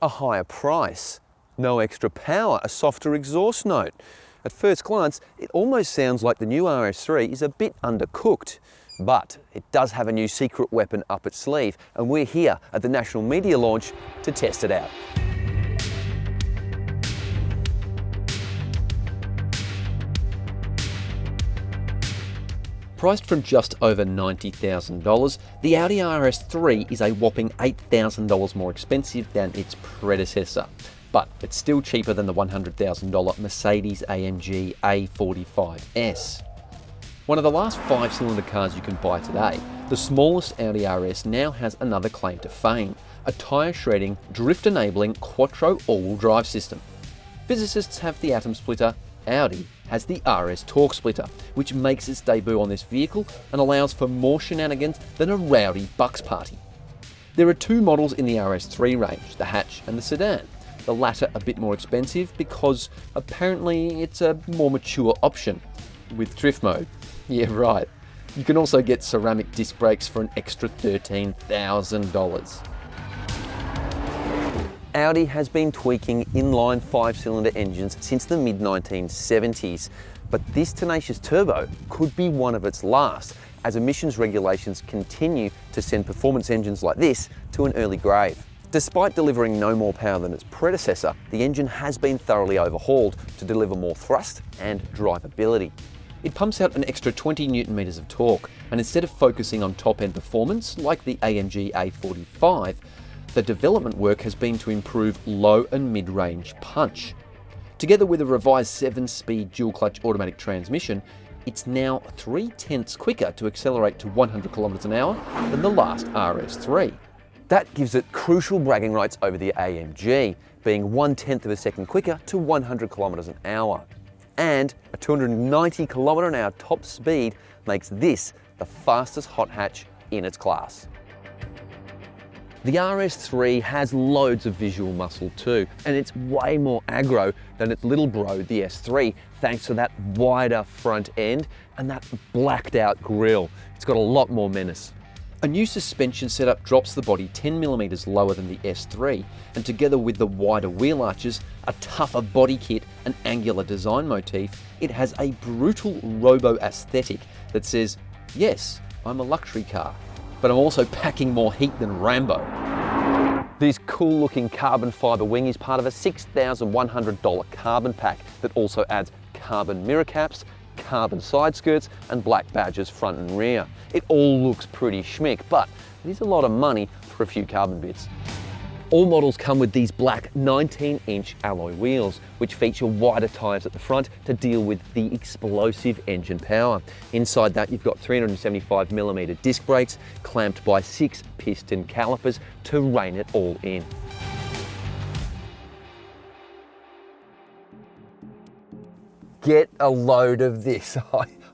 a higher price. No extra power, a softer exhaust note. At first glance, it almost sounds like the new RS3 is a bit undercooked. But it does have a new secret weapon up its sleeve, and we're here at the national media launch to test it out. Priced from just over $90,000, the Audi RS3 is a whopping $8,000 more expensive than its predecessor. But it's still cheaper than the $100,000 Mercedes-AMG A45S. One of the last 5-cylinder cars you can buy today, the smallest Audi RS now has another claim to fame, a tyre shredding, drift-enabling quattro all-wheel drive system. Physicists have the atom splitter, Audi has the RS torque splitter, which makes its debut on this vehicle and allows for more shenanigans than a rowdy bucks party. There are two models in the RS3 range, the hatch and the sedan. The latter a bit more expensive because apparently it's a more mature option with drift mode. Yeah, right. You can also get ceramic disc brakes for an extra $13,000. Audi has been tweaking inline 5-cylinder engines since the mid-1970s, but this tenacious turbo could be one of its last, as emissions regulations continue to send performance engines like this to an early grave. Despite delivering no more power than its predecessor, the engine has been thoroughly overhauled to deliver more thrust and drivability. It pumps out an extra 20 Newton meters of torque, and instead of focusing on top-end performance like the AMG A45, the development work has been to improve low and mid-range punch. Together with a revised 7-speed dual-clutch automatic transmission, it's now 3/10 quicker to accelerate to 100 kilometers an hour than the last RS3. That gives it crucial bragging rights over the AMG, being 1/10 of a second quicker to 100 kilometers an hour. And a 290 kilometer an hour top speed makes this the fastest hot hatch in its class. The RS3 has loads of visual muscle too, and it's way more aggro than its little bro, the S3, thanks to that wider front end and that blacked out grille. It's got a lot more menace. A new suspension setup drops the body 10mm lower than the S3, and together with the wider wheel arches, a tougher body kit, and angular design motif, it has a brutal robo aesthetic that says, yes, I'm a luxury car, but I'm also packing more heat than Rambo. This cool looking carbon fibre wing is part of a $6,100 carbon pack that also adds carbon mirror caps, carbon side skirts and black badges front and rear. It all looks pretty schmick, but it is a lot of money for a few carbon bits. All models come with these black 19-inch alloy wheels, which feature wider tyres at the front to deal with the explosive engine power. Inside that, you've got 375mm disc brakes clamped by 6 piston calipers to rein it all in. Get a load of this.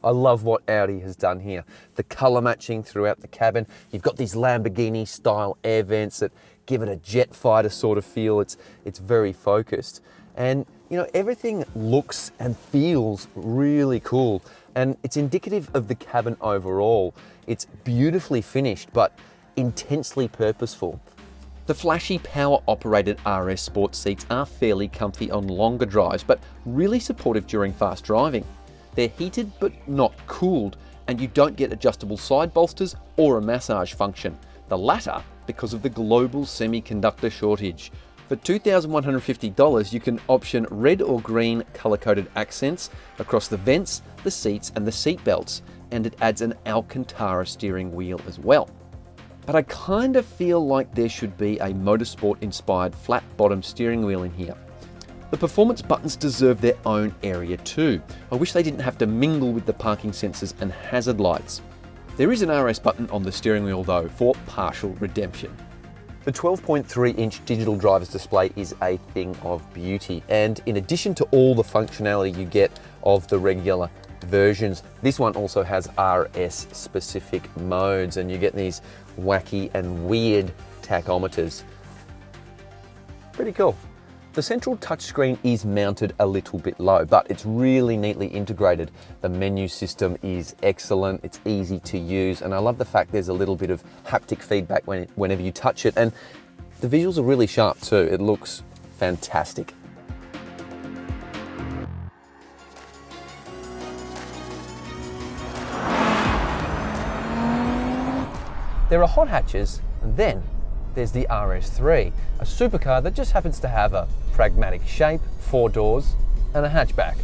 I love what Audi has done here. The colour matching throughout the cabin. You've got these Lamborghini style air vents that give it a jet fighter sort of feel. It's very focused. And you know, everything looks and feels really cool. And it's indicative of the cabin overall. It's beautifully finished, but intensely purposeful. The flashy power-operated RS Sport seats are fairly comfy on longer drives, but really supportive during fast driving. They're heated but not cooled, and you don't get adjustable side bolsters or a massage function. The latter because of the global semiconductor shortage. For $2,150, you can option red or green color-coded accents across the vents, the seats, and the seat belts, and it adds an Alcantara steering wheel as well. But I kind of feel like there should be a motorsport-inspired flat-bottom steering wheel in here. The performance buttons deserve their own area too. I wish they didn't have to mingle with the parking sensors and hazard lights. There is an RS button on the steering wheel though for partial redemption. The 12.3-inch digital driver's display is a thing of beauty, and in addition to all the functionality you get of the regular versions, this one also has RS specific modes, and you get these wacky and weird tachometers. Pretty cool. The central touchscreen is mounted a little bit low, but it's really neatly integrated. The menu system is excellent, it's easy to use, and I love the fact there's a little bit of haptic feedback whenever you touch it. And The visuals are really sharp too. It looks fantastic. There are hot hatches, and then there's the RS3, a supercar that just happens to have a pragmatic shape, 4 doors, and a hatchback.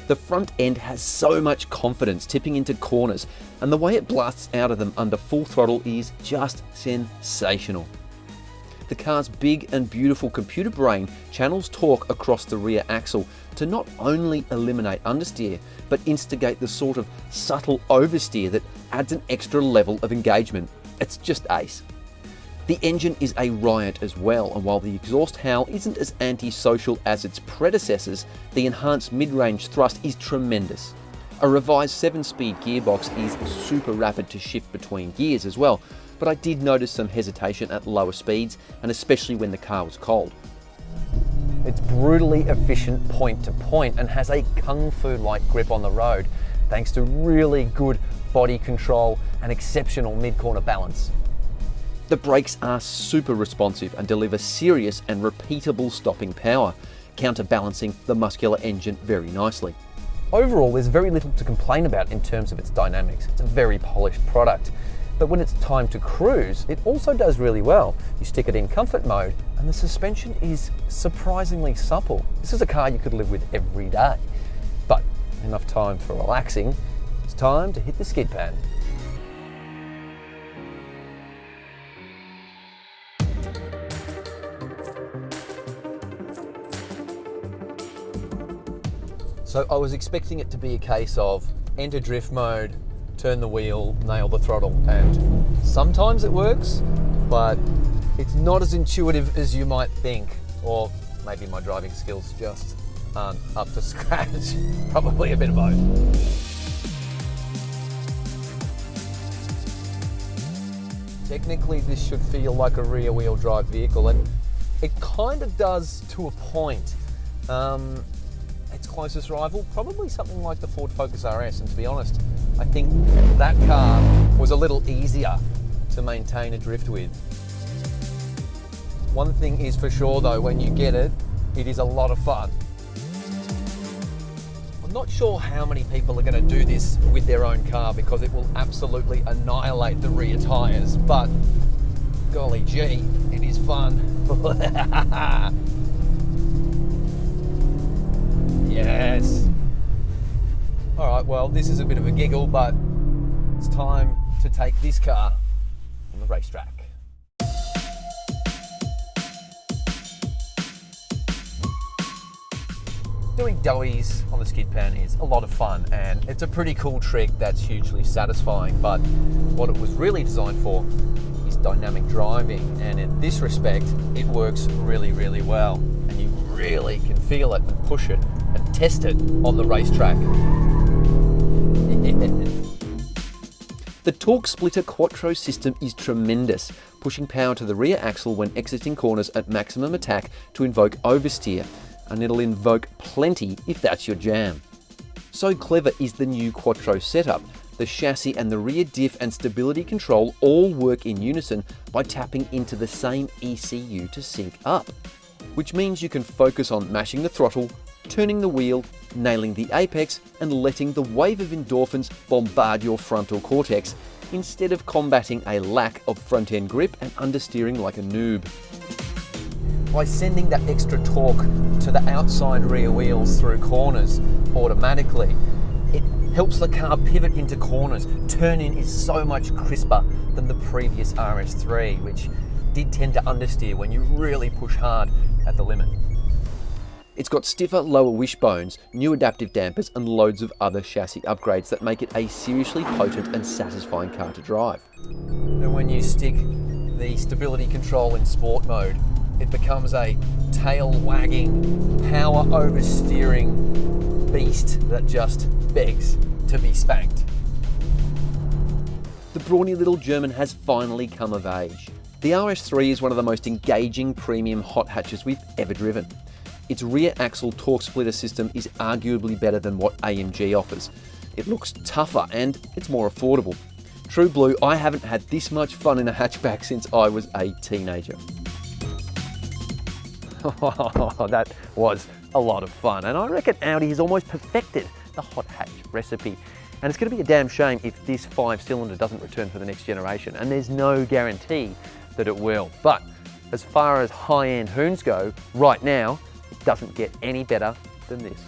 The front end has so much confidence tipping into corners, and the way it blasts out of them under full throttle is just sensational. The car's big and beautiful computer brain channels torque across the rear axle to not only eliminate understeer, but instigate the sort of subtle oversteer that adds an extra level of engagement. It's just ace. The engine is a riot as well, and while the exhaust howl isn't as antisocial as its predecessors, the enhanced mid-range thrust is tremendous. A revised 7-speed gearbox is super rapid to shift between gears as well, but I did notice some hesitation at lower speeds, and especially when the car was cold. It's brutally efficient point to point and has a kung fu-like grip on the road, thanks to really good body control and exceptional mid-corner balance. The brakes are super responsive and deliver serious and repeatable stopping power, counterbalancing the muscular engine very nicely. Overall, there's very little to complain about in terms of its dynamics. It's a very polished product. But when it's time to cruise, it also does really well. You stick it in comfort mode and the suspension is surprisingly supple. This is a car you could live with every day. But enough time for relaxing. It's time to hit the skid pan. So I was expecting it to be a case of enter drift mode, turn the wheel, nail the throttle, and sometimes it works, but it's not as intuitive as you might think, or maybe my driving skills just aren't up to scratch. Probably a bit of both. Technically, this should feel like a rear-wheel drive vehicle, and it kind of does to a point. Its closest rival, probably something like the Ford Focus RS, and to be honest, I think that car was a little easier to maintain a drift with. One thing is for sure though, when you get it, it is a lot of fun. I'm not sure how many people are going to do this with their own car because it will absolutely annihilate the rear tyres, but golly gee, it is fun. Yes. All right, well, this is a bit of a giggle, but it's time to take this car on the racetrack. Doing doughies on the skid pan is a lot of fun, and it's a pretty cool trick that's hugely satisfying, but what it was really designed for is dynamic driving, and in this respect, it works really, really well, and you really can feel it and push it and test it on the racetrack. The torque splitter quattro system is tremendous, pushing power to the rear axle when exiting corners at maximum attack to invoke oversteer, and it'll invoke plenty if that's your jam. So clever is the new quattro setup. The chassis and the rear diff and stability control all work in unison by tapping into the same ECU to sync up, which means you can focus on mashing the throttle, turning the wheel, nailing the apex, and letting the wave of endorphins bombard your frontal cortex, instead of combating a lack of front-end grip and understeering like a noob. By sending that extra torque to the outside rear wheels through corners automatically, it helps the car pivot into corners. Turn-in is so much crisper than the previous RS3, which did tend to understeer when you really push hard at the limit. It's got stiffer lower wishbones, new adaptive dampers, and loads of other chassis upgrades that make it a seriously potent and satisfying car to drive. And when you stick the stability control in sport mode, it becomes a tail-wagging, power-oversteering beast that just begs to be spanked. The brawny little German has finally come of age. The RS3 is one of the most engaging premium hot hatches we've ever driven. Its rear axle torque splitter system is arguably better than what AMG offers. It looks tougher and it's more affordable. True blue, I haven't had this much fun in a hatchback since I was a teenager. That was a lot of fun, and I reckon Audi has almost perfected the hot hatch recipe. And it's going to be a damn shame if this 5-cylinder doesn't return for the next generation, and there's no guarantee that it will. But as far as high-end hoons go, right now, it doesn't get any better than this.